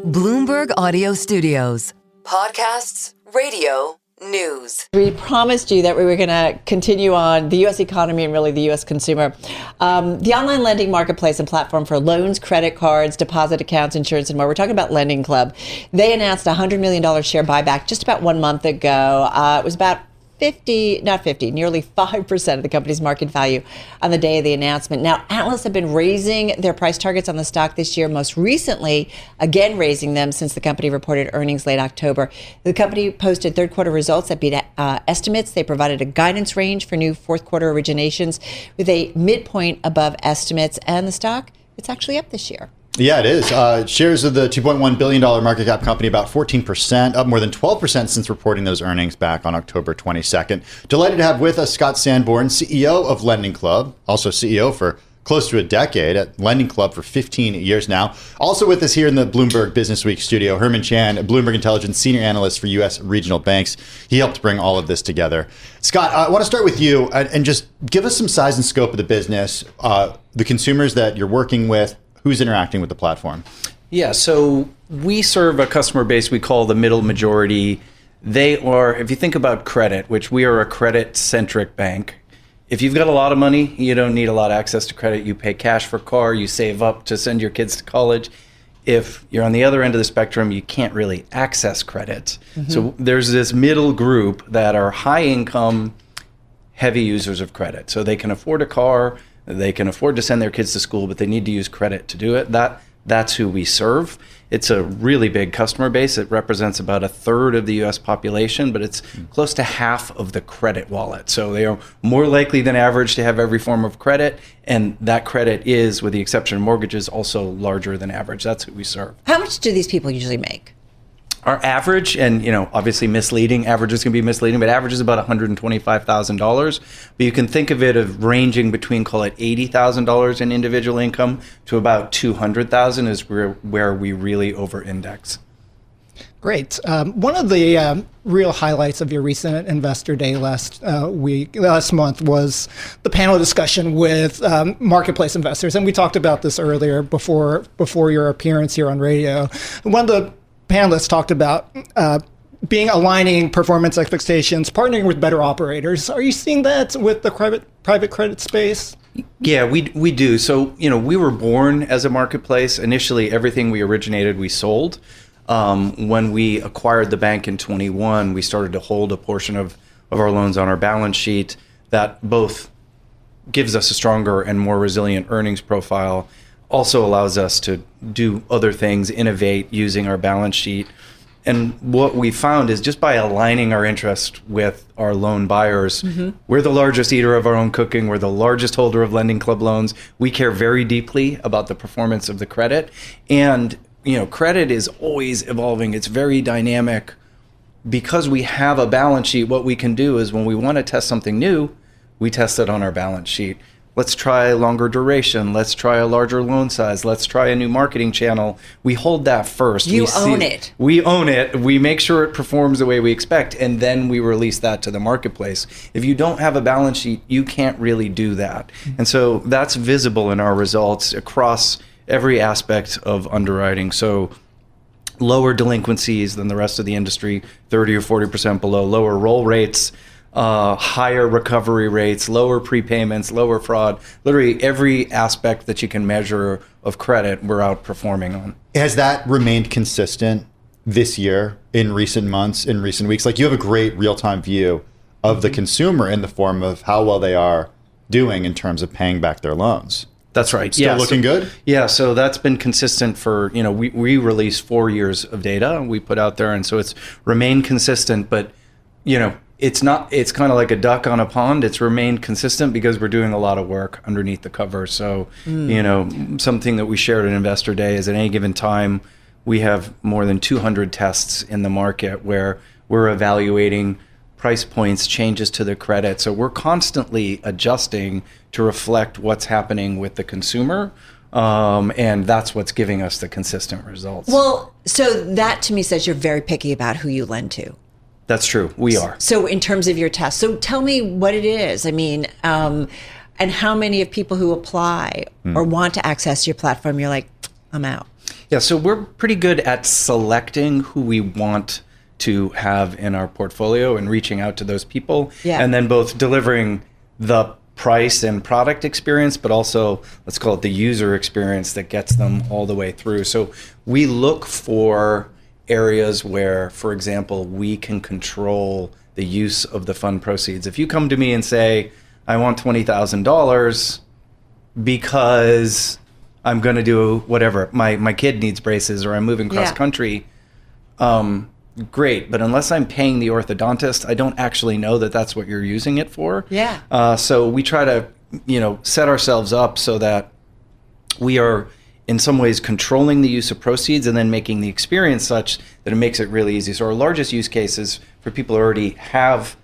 Bloomberg Audio Studios. Podcasts, radio, news. We promised you that we were going to continue on the U.S. economy and really the U.S. consumer. The online lending marketplace and platform for loans, credit cards, deposit accounts, insurance, and more. We're talking about LendingClub. They announced a $100 million share buyback just about 1 month ago. It was about nearly 5% of the company's market value on the day of the announcement. Now, analysts have been raising their price targets on the stock this year, most recently, again, raising them since the company reported earnings late October. The company posted third quarter results that beat estimates. They provided a guidance range for new fourth quarter originations with a midpoint above estimates, and the stock, it's actually up this year. Yeah, it is. Shares of the $2.1 billion market cap company about 14%, up more than 12% since reporting those earnings back on October 22nd. Delighted to have with us Scott Sanborn, CEO of LendingClub, also CEO for close to a decade at LendingClub for 15 years now. Also with us here in the Bloomberg Business Week studio, Herman Chan, a Bloomberg Intelligence senior analyst for U.S. regional banks. He helped bring all of this together. Scott, I want to start with you and just give us some size and scope of the business, the consumers that you're working with, who's interacting with the platform. Yeah, so we serve a customer base we call the middle majority. They are, if you think about credit, which we are a credit-centric bank, if you've got a lot of money, you don't need a lot of access to credit. You pay cash for a car, you save up to send your kids to college. If you're on the other end of the spectrum, you can't really access credit. Mm-hmm. So there's this middle group that are high-income, heavy users of credit. So they can afford a car, they can afford to send their kids to school, but they need to use credit to do it. That's who we serve. It's a really big customer base. It represents about a third of the U.S. population, but it's close to half of the credit wallet. So they are more likely than average to have every form of credit, and that credit is, with the exception of mortgages, also larger than average. That's who we serve. How much do these people usually make? Our average, and obviously misleading, averages can be misleading, but average is about $125,000. But you can think of it of ranging between, call it $80,000 in individual income to about $200,000 is where we really over-index. Great. One of the real highlights of your recent Investor Day last month was the panel discussion with marketplace investors, and we talked about this earlier before your appearance here on radio. One of the panelists talked about aligning performance expectations, partnering with better operators. Are you seeing that with the private credit space? Yeah, we do. So, we were born as a marketplace. Initially, everything we originated, we sold. When we acquired the bank in 21, we started to hold a portion of our loans on our balance sheet. That both gives us a stronger and more resilient earnings profile, also allows us to do other things, innovate using our balance sheet. And what we found is just by aligning our interest with our loan buyers, we're the largest eater of our own cooking. We're the largest holder of LendingClub loans. We care very deeply about the performance of the credit. And, credit is always evolving. It's very dynamic. Because we have a balance sheet, what we can do is when we want to test something new, we test it on our balance sheet. Let's try longer duration. Let's try a larger loan size. Let's try a new marketing channel. We hold that first. You own it. We own it. We make sure it performs the way we expect, and then we release that to the marketplace. If you don't have a balance sheet, you can't really do that. And so that's visible in our results across every aspect of underwriting. So lower delinquencies than the rest of the industry, 30 or 40% below, lower roll rates, higher recovery rates, lower prepayments, lower fraud. Literally every aspect that you can measure of credit, we're outperforming on. Has that remained consistent this year, in recent months, in recent weeks? Like, you have a great real-time view of the consumer in the form of how well they are doing in terms of paying back their loans. That's right. Still looking good? Yeah, so that's been consistent for, we release 4 years of data we put out there, and so it's remained consistent, but, it's kind of like a duck on a pond. It's remained consistent because we're doing a lot of work underneath the cover. So, something that we shared at Investor Day is at any given time, we have more than 200 tests in the market where we're evaluating price points, changes to the credit. So we're constantly adjusting to reflect what's happening with the consumer. And that's what's giving us the consistent results. Well, so that to me says you're very picky about who you lend to. That's true. We are. So in terms of your test, so tell me what it is. I mean, and how many of people who apply or want to access your platform, you're like, I'm out. Yeah, so we're pretty good at selecting who we want to have in our portfolio and reaching out to those people. Yeah. And then both delivering the price and product experience, but also, let's call it the user experience that gets them all the way through. So we look for areas where, for example, we can control the use of the fund proceeds. If you come to me and say, I want $20,000 because I'm going to do whatever, my kid needs braces or I'm moving cross country, great. But unless I'm paying the orthodontist, I don't actually know that that's what you're using it for. Yeah. So we try to, set ourselves up so that we are in some ways controlling the use of proceeds and then making the experience such that it makes it really easy. So our largest use case is for people who already have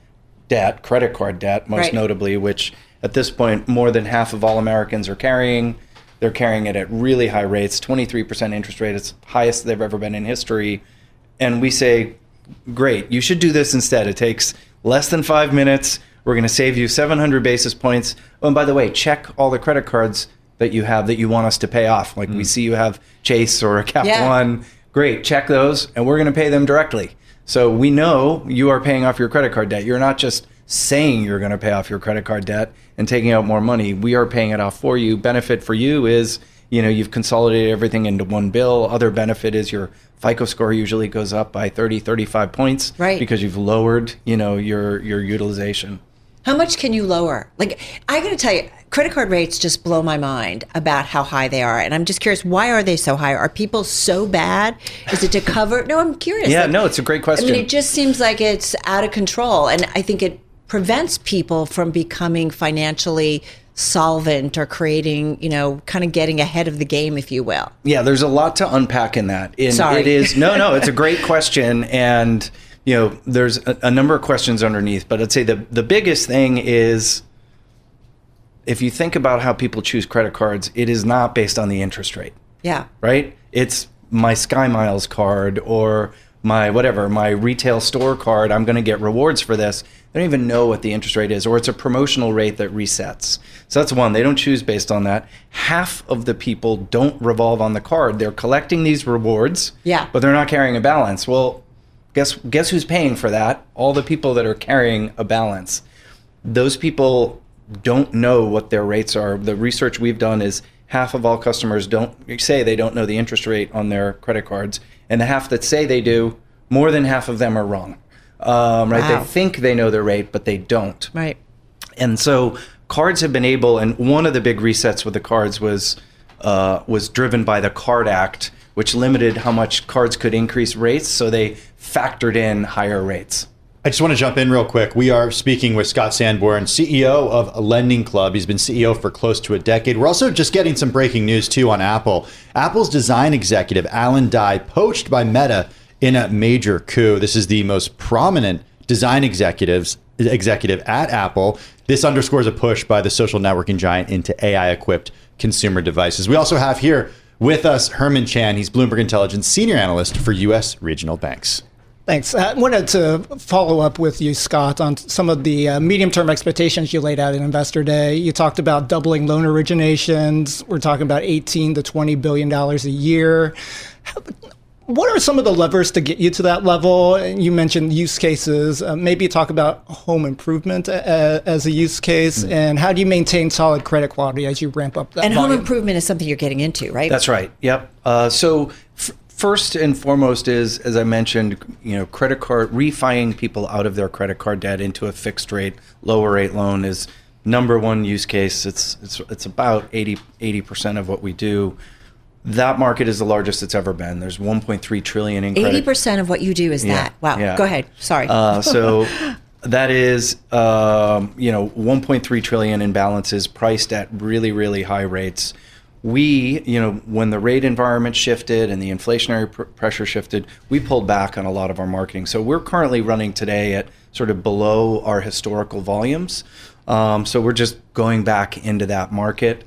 debt, credit card debt, most notably, which at this point, more than half of all Americans are carrying. They're carrying it at really high rates, 23% interest rate. It's the highest they've ever been in history. And we say, great, you should do this instead. It takes less than 5 minutes. We're going to save you 700 basis points. Oh, and by the way, check all the credit cards that you have that you want us to pay off. Like we see you have Chase or a Cap One. Great, check those, and we're going to pay them directly. So we know you are paying off your credit card debt. You're not just saying you're going to pay off your credit card debt and taking out more money. We are paying it off for you. Benefit for you is, you've consolidated everything into one bill. Other benefit is your FICO score usually goes up by 30, 35 points because you've lowered, your utilization. How much can you lower? Like, I got to tell you, credit card rates just blow my mind about how high they are. And I'm just curious, why are they so high? Are people so bad? Is it to cover? No, I'm curious. Yeah, no, it's a great question. I mean, it just seems like it's out of control. And I think it prevents people from becoming financially solvent or creating, kind of getting ahead of the game, if you will. Yeah, there's a lot to unpack in that. Sorry. It is, no, it's a great question. And, there's a number of questions underneath. But I'd say the biggest thing is, if you think about how people choose credit cards, it is not based on the interest rate. Yeah. Right? It's my Sky Miles card or my retail store card. I'm going to get rewards for this. They don't even know what the interest rate is, or it's a promotional rate that resets. So that's one. They don't choose based on that. Half of the people don't revolve on the card. They're collecting these rewards, but they're not carrying a balance. Well, guess who's paying for that? All the people that are carrying a balance. Those people don't know what their rates are. The research we've done is half of all customers don't know the interest rate on their credit cards, and the half that say they do, more than half of them are wrong. Right? Wow. They think they know their rate, but they don't. Right. And so cards have been able, and one of the big resets with the cards was driven by the Card Act, which limited how much cards could increase rates. So they factored in higher rates. I just want to jump in real quick. We are speaking with Scott Sanborn, CEO of LendingClub. He's been CEO for close to a decade. We're also just getting some breaking news, too, on Apple. Apple's design executive, Alan Dye, poached by Meta in a major coup. This is the most prominent design executive at Apple. This underscores a push by the social networking giant into AI-equipped consumer devices. We also have here with us Herman Chan. He's Bloomberg Intelligence Senior Analyst for U.S. regional banks. Thanks. I wanted to follow up with you, Scott, on some of the medium-term expectations you laid out at Investor Day. You talked about doubling loan originations. We're talking about $18 to $20 billion a year. What are some of the levers to get you to that level? You mentioned use cases. Maybe talk about home improvement as a use case, and how do you maintain solid credit quality as you ramp up that volume? Home improvement is something you're getting into, right? That's right. Yep. First and foremost is, as I mentioned, credit card, refining people out of their credit card debt into a fixed rate, lower rate loan is number one use case. It's about 80% of what we do. That market is the largest it's ever been. There's 1.3 trillion in credit. 80% of what you do is that. Wow. Yeah. Go ahead. Sorry. So that is, 1.3 trillion in balances priced at really, really high rates. We, when the rate environment shifted and the inflationary pressure shifted, we pulled back on a lot of our marketing. So we're currently running today at sort of below our historical volumes. So we're just going back into that market,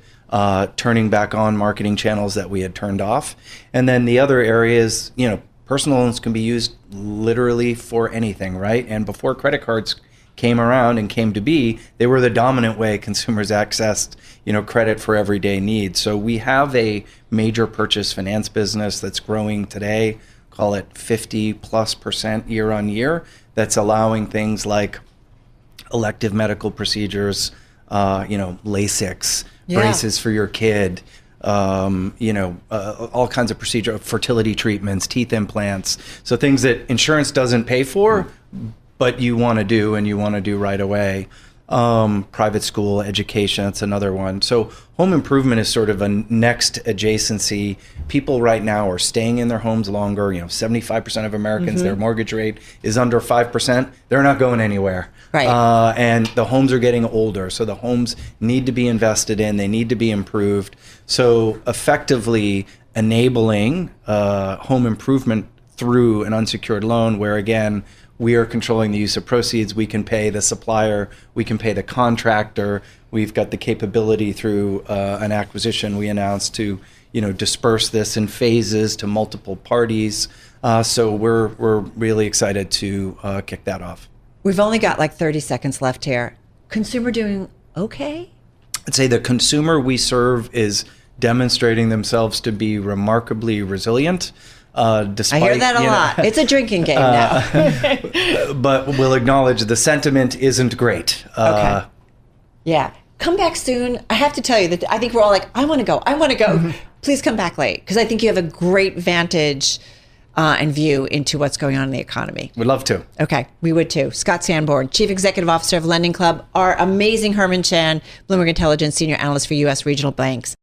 turning back on marketing channels that we had turned off. And then the other area is, personal loans can be used literally for anything, right? And before credit cards came around and came to be, they were the dominant way consumers accessed, credit for everyday needs. So we have a major purchase finance business that's growing today, call it 50+% year on year, that's allowing things like elective medical procedures, LASIKs, braces for your kid, all kinds of procedure, fertility treatments, teeth implants. So things that insurance doesn't pay for, but you want to do and you want to do right away. Private school education, that's another one. So home improvement is sort of a next adjacency. People right now are staying in their homes longer. 75% of Americans, their mortgage rate is under 5%. They're not going anywhere. Right. And the homes are getting older. So the homes need to be invested in. They need to be improved. So effectively enabling home improvement through an unsecured loan where, again, we are controlling the use of proceeds. We can pay the supplier. We can pay the contractor. We've got the capability through an acquisition we announced to, disperse this in phases to multiple parties. So we're really excited to kick that off. We've only got like 30 seconds left here. Consumer doing okay? I'd say the consumer we serve is demonstrating themselves to be remarkably resilient. Despite, I hear that a lot. It's a drinking game now. But we'll acknowledge the sentiment isn't great. Okay. Yeah. Come back soon. I have to tell you that I think we're all like, I want to go. Please come back late, because I think you have a great vantage and view into what's going on in the economy. We'd love to. Okay, we would too. Scott Sanborn, Chief Executive Officer of LendingClub, our amazing Herman Chan, Bloomberg Intelligence Senior Analyst for U.S. Regional Banks.